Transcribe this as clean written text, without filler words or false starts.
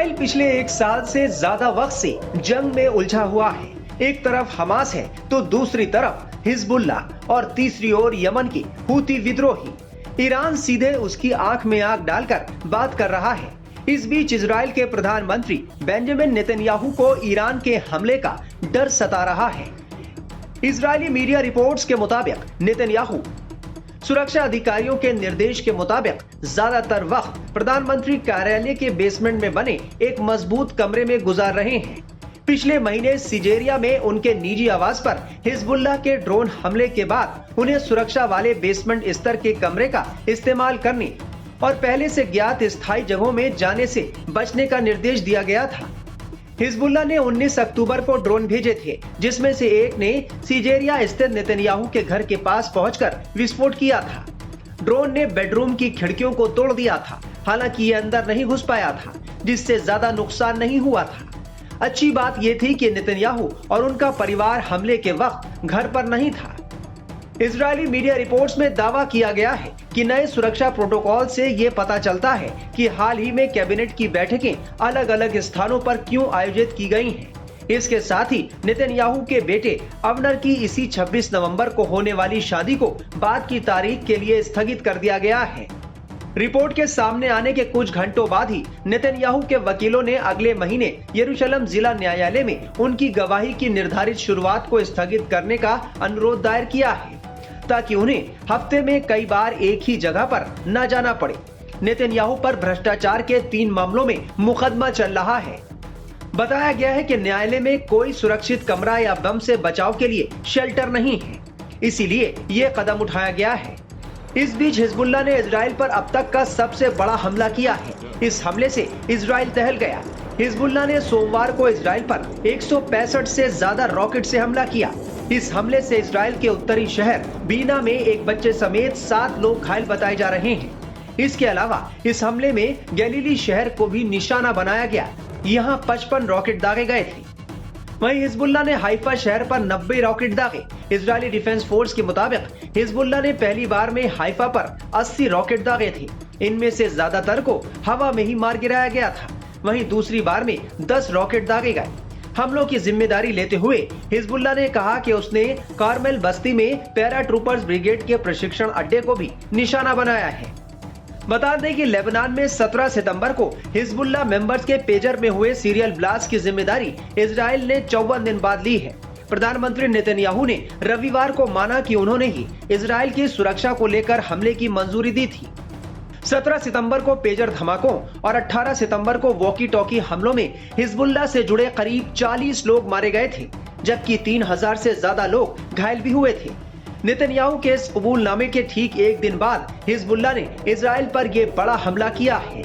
Israel पिछले एक साल से ज्यादा वक्त से जंग में उलझा हुआ है। एक तरफ हमास है तो दूसरी तरफ हिजबुल्ला और तीसरी ओर यमन के हूती विद्रोही। ईरान सीधे उसकी आंख में आंख डालकर बात कर रहा है। इस बीच इजराइल के प्रधानमंत्री बेंजामिन नेतन्याहू को ईरान के हमले का डर सता रहा है। इजरायली मीडिया रिपोर्ट्स के मुताबिक नेतन्याहू सुरक्षा अधिकारियों के निर्देश के मुताबिक ज्यादातर वक्त प्रधानमंत्री कार्यालय के बेसमेंट में बने एक मजबूत कमरे में गुजार रहे हैं। पिछले महीने सिजेरिया में उनके निजी आवास पर हिजबुल्लाह के ड्रोन हमले के बाद उन्हें सुरक्षा वाले बेसमेंट स्तर के कमरे का इस्तेमाल करने और पहले से ज्ञात स्थायी जगहों में जाने से बचने का निर्देश दिया गया था। हिजबुल्लाह ने 19 अक्टूबर को ड्रोन भेजे थे, जिसमें से एक ने सिजेरिया स्थित नेतन्याहू के घर के पास पहुंचकर विस्फोट किया था। ड्रोन ने बेडरूम की खिड़कियों को तोड़ दिया था। हालांकि ये अंदर नहीं घुस पाया था, जिससे ज्यादा नुकसान नहीं हुआ था। अच्छी बात ये थी कि नेतन्याहू और उनका परिवार हमले के वक्त घर पर नहीं था। इजरायली मीडिया रिपोर्ट्स में दावा किया गया है कि नए सुरक्षा प्रोटोकॉल से ये पता चलता है कि हाल ही में कैबिनेट की बैठकें अलग अलग स्थानों पर क्यों आयोजित की गई हैं। इसके साथ ही नेतन्याहू के बेटे अवनर की इसी 26 नवंबर को होने वाली शादी को बाद की तारीख के लिए स्थगित कर दिया गया है। रिपोर्ट के सामने आने के कुछ घंटों बाद ही नेतन्याहू के वकीलों ने अगले महीने यरूशलेम जिला न्यायालय में उनकी गवाही की निर्धारित शुरुआत को स्थगित करने का अनुरोध दायर किया है, ताकि उन्हें हफ्ते में कई बार एक ही जगह पर न जाना पड़े। नेतन्याहू पर भ्रष्टाचार के 3 मामलों में मुकदमा चल रहा है। बताया गया है कि न्यायालय में कोई सुरक्षित कमरा या बम से बचाव के लिए शेल्टर नहीं है, इसीलिए ये कदम उठाया गया है। इस बीच हिजबुल्लाह ने इजराइल पर अब तक का सबसे बड़ा हमला किया है। इस हमले से इजराइल दहल गया। हिजबुल्लाह ने सोमवार को इजराइल पर 165 से ज्यादा रॉकेट से हमला किया। इस हमले से इजराइल के उत्तरी शहर बीना में एक बच्चे समेत 7 लोग घायल बताए जा रहे हैं। इसके अलावा इस हमले में गैलीली शहर को भी निशाना बनाया गया। यहाँ 55 रॉकेट दागे गए थे। वहीं हिजबुल्लाह ने हाइफा शहर पर 90 रॉकेट दागे। इजरायली डिफेंस फोर्स के मुताबिक हिजबुल्लाह ने पहली बार में हाइफा पर 80 रॉकेट दागे थे। इनमें से ज्यादातर को हवा में ही मार गिराया गया था। वहीं दूसरी बार में 10 रॉकेट दागे गए। हमलों की जिम्मेदारी लेते हुए हिजबुल्लाह ने कहा कि उसने कार्मेल बस्ती में पैरा ट्रूपर्स ब्रिगेड के प्रशिक्षण अड्डे को भी निशाना बनाया है। बता दें कि लेबनान में 17 सितंबर को हिजबुल्लाह मेंबर्स के पेजर में हुए सीरियल ब्लास्ट की जिम्मेदारी इजराइल ने 54 दिन बाद ली है। प्रधानमंत्री नेतन्याहू ने रविवार को माना कि उन्होंने ही इजराइल की सुरक्षा को लेकर हमले की मंजूरी दी थी। 17 सितंबर को पेजर धमाकों और 18 सितंबर को वॉकी टॉकी हमलों में हिजबुल्लाह से जुड़े करीब 40 लोग मारे गए थे, जबकि 3000 से ज्यादा लोग घायल भी हुए थे। नेतन्याहू के इस कबूलनामे के ठीक एक दिन बाद हिजबुल्लाह ने इजराइल पर यह बड़ा हमला किया है।